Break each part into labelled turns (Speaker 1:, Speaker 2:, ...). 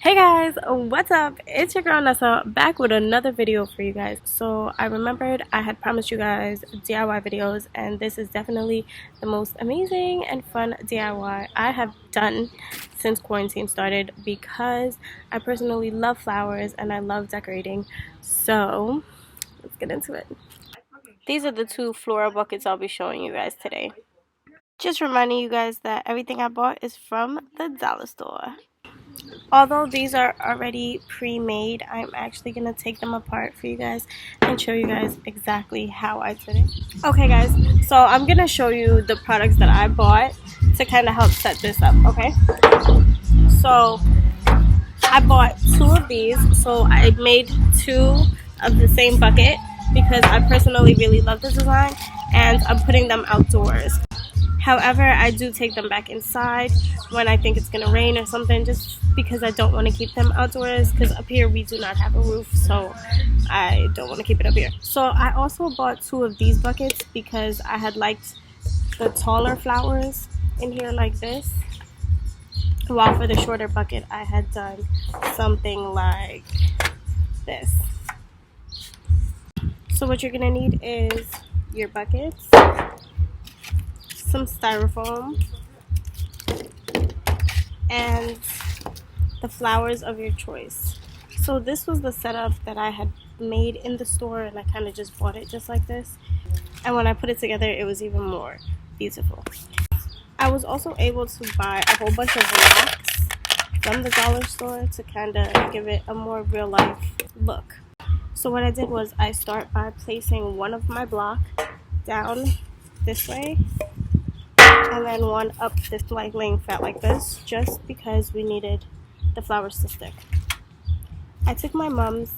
Speaker 1: Hey guys, what's up? It's your girl Nessa back with another video for you guys. So I remembered I had promised you guys DIY videos, and this is definitely the most amazing and fun DIY I have done since quarantine started, because I personally love flowers and I love decorating. So let's get into it. These are the two floral buckets I'll be showing you guys today. Just reminding you guys that everything I bought is from the dollar store. Although these are already pre-made, I'm actually going to take them apart for you guys and show you guys exactly how I did it. Okay guys, so I'm going to show you the products that I bought to kind of help set this up, okay? So I bought two of these, so I made two of the same bucket because I personally really love the design, and I'm putting them outdoors. However, I do take them back inside when I think it's going to rain or something, just because I don't want to keep them outdoors, because up here we do not have a roof, so I don't want to keep it up here. So I also bought two of these buckets because I had liked the taller flowers in here like this, while for the shorter bucket I had done something like this. So what you're going to need is your buckets, some styrofoam, and the flowers of your choice. So this was the setup that I had made in the store, and I kind of just bought it just like this, and when I put it together it was even more beautiful. I was also able to buy a whole bunch of blocks from the dollar store to kind of give it a more real life look. So what I did was I start by placing one of my block down this way, and then one up this, like laying flat like this, just because we needed the flowers to stick. I took my mom's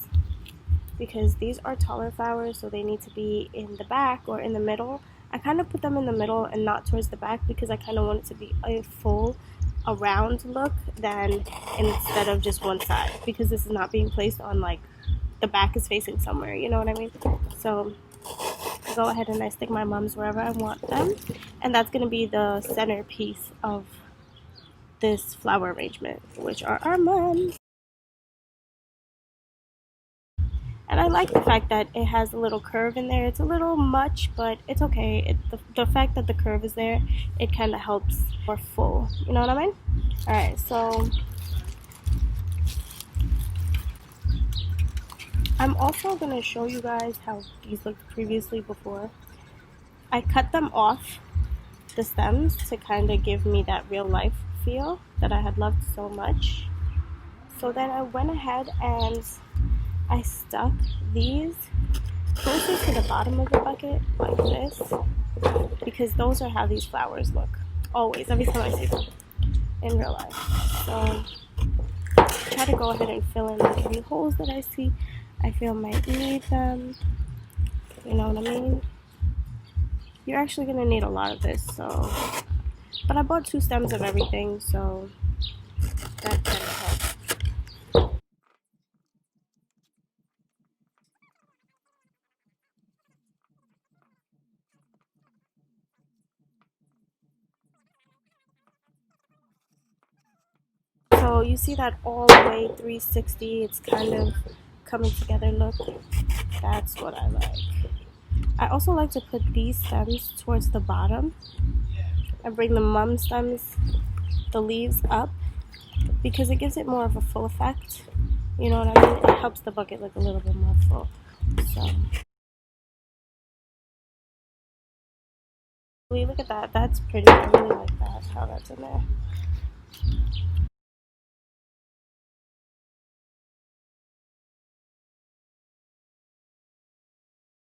Speaker 1: because these are taller flowers, so they need to be in the back or in the middle. I kind of put them in the middle and not towards the back because I kind of want it to be a full around look than instead of just one side, because this is not being placed on like the back is facing somewhere, you know what I mean? So go ahead and I stick my mums wherever I want them, and that's going to be the centerpiece of this flower arrangement, which are our mums. And I like the fact that it has a little curve in there. It's a little much, but it's okay. The fact that the curve is there, it kind of helps more full, you know what I mean? Alright, so I'm also going to show you guys how these looked previously before. I cut them off the stems to kind of give me that real life feel that I had loved so much. So then I went ahead and I stuck these closer to the bottom of the bucket like this, because those are how these flowers look always, every time I see them in real life. So try to go ahead and fill in like any holes that I see I feel might need them, you know what I mean? You're actually going to need a lot of this, so, but I bought two stems of everything, so that kind of helps. So you see that all the way 360, it's kind of coming together look. That's what I like. I also like to put these stems towards the bottom and bring the mum stems, the leaves up, because it gives it more of a full effect. You know what I mean? It helps the bucket look a little bit more full. So look at that. That's pretty. I really like that, how that's in there.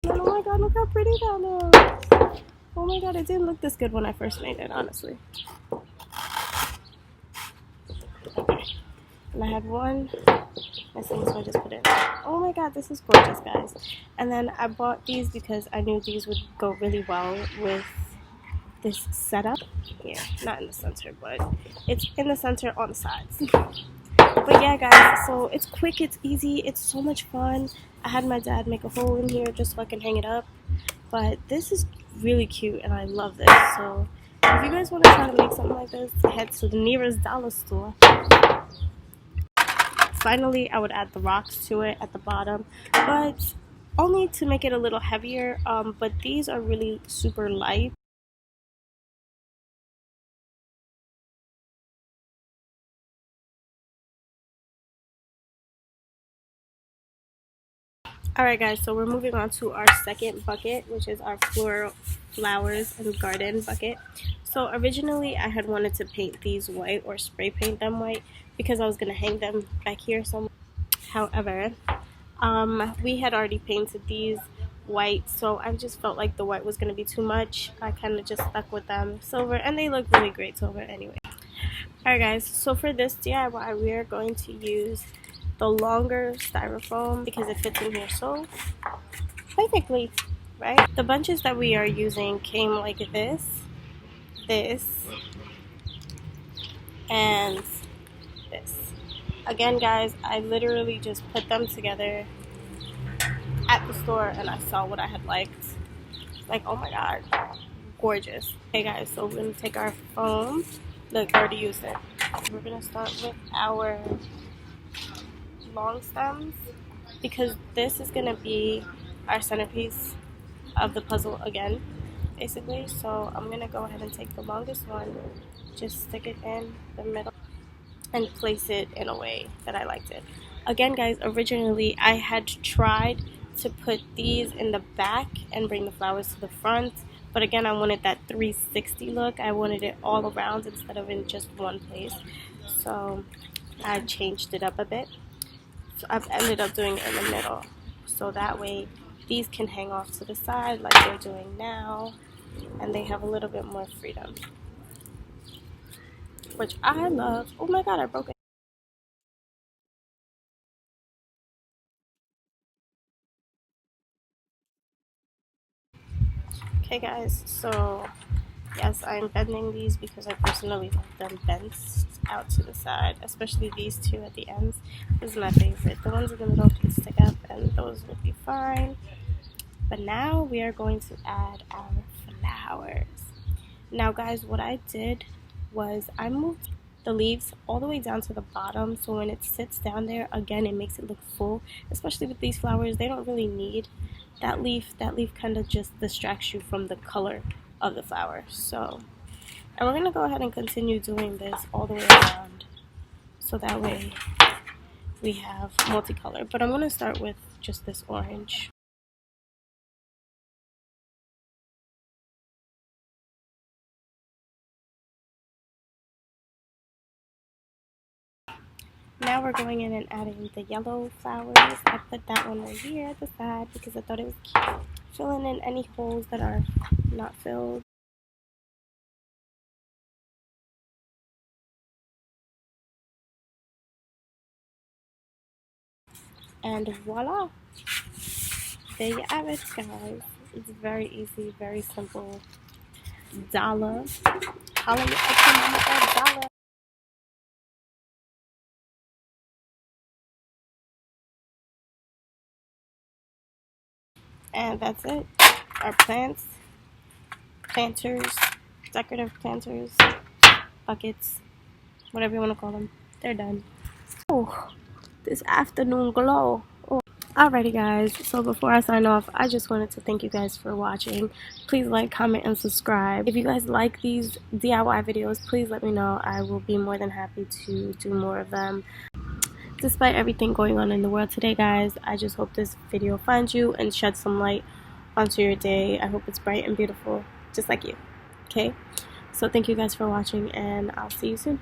Speaker 1: And oh my god, look how pretty that looks. Oh my god, it didn't look this good when I first made it, honestly. Okay. And I had one missing, so I just put it in. Oh my god, this is gorgeous, guys. And then I bought these because I knew these would go really well with this setup. Yeah, not in the center, but it's in the center on the sides. But yeah, guys, so it's quick, it's easy, it's so much fun. I had my dad make a hole in here just so I can hang it up. But this is really cute, and I love this. So if you guys want to try to make something like this, head to the nearest dollar store. finally I would add the rocks to it at the bottom, but only to make it a little heavier. But these are really super light. Alright guys, so we're moving on to our second bucket, which is our floral flowers and garden bucket. So originally I had wanted to paint these white or spray paint them white because I was going to hang them back here somewhere. However, we had already painted these white, so I just felt like the white was going to be too much. I kind of just stuck with them silver, and they look really great silver anyway. Alright guys, so for this DIY we are going to use the longer styrofoam because it fits in here so perfectly, right? The bunches that we are using came like this, and this. Again guys, I literally just put them together at the store and I saw what I had liked. Like, oh my god, gorgeous. Okay guys, so we're gonna take our foam. Look, I already used it. We're gonna start with our long stems because this is gonna be our centerpiece of the puzzle again, basically. So I'm gonna go ahead and take the longest one, just stick it in the middle and place it in a way that I liked it. Again guys, originally I had tried to put these in the back and bring the flowers to the front, but again I wanted that 360 look. I wanted it all around instead of in just one place, so I changed it up a bit. So I've ended up doing it in the middle, so that way these can hang off to the side like they're doing now, and they have a little bit more freedom, which I love. Oh my god, I broke it. Okay guys, so yes, I'm bending these because I personally like them bent out to the side, especially these two at the ends. This is my favorite. The ones in the middle can stick up and those would be fine. But now we are going to add our flowers. Now guys, what I did was I moved the leaves all the way down to the bottom, so when it sits down there, again, it makes it look full. Especially with these flowers, they don't really need that leaf. That leaf kind of just distracts you from the color of the flower. So, and we're going to go ahead and continue doing this all the way around, so that way we have multicolor. But I'm going to start with just this orange. Now we're going in and adding the yellow flowers. I put that one right here at the side because I thought it was cute. Filling in any holes that are not filled. And voila! There you have it, guys. It's very easy, very simple. Dollar. Holla your extra mama at dollar. And that's it. Our plants, planters, decorative planters, buckets, whatever you want to call them, they're done. Oh, this afternoon glow. Oh. Alrighty guys, so before I sign off, I just wanted to thank you guys for watching. Please like, comment, and subscribe. If you guys like these DIY videos, please let me know. I will be more than happy to do more of them. Despite everything going on in the world today, guys, I just hope this video finds you and sheds some light onto your day. I hope it's bright and beautiful, just like you. Okay? So thank you guys for watching, and I'll see you soon.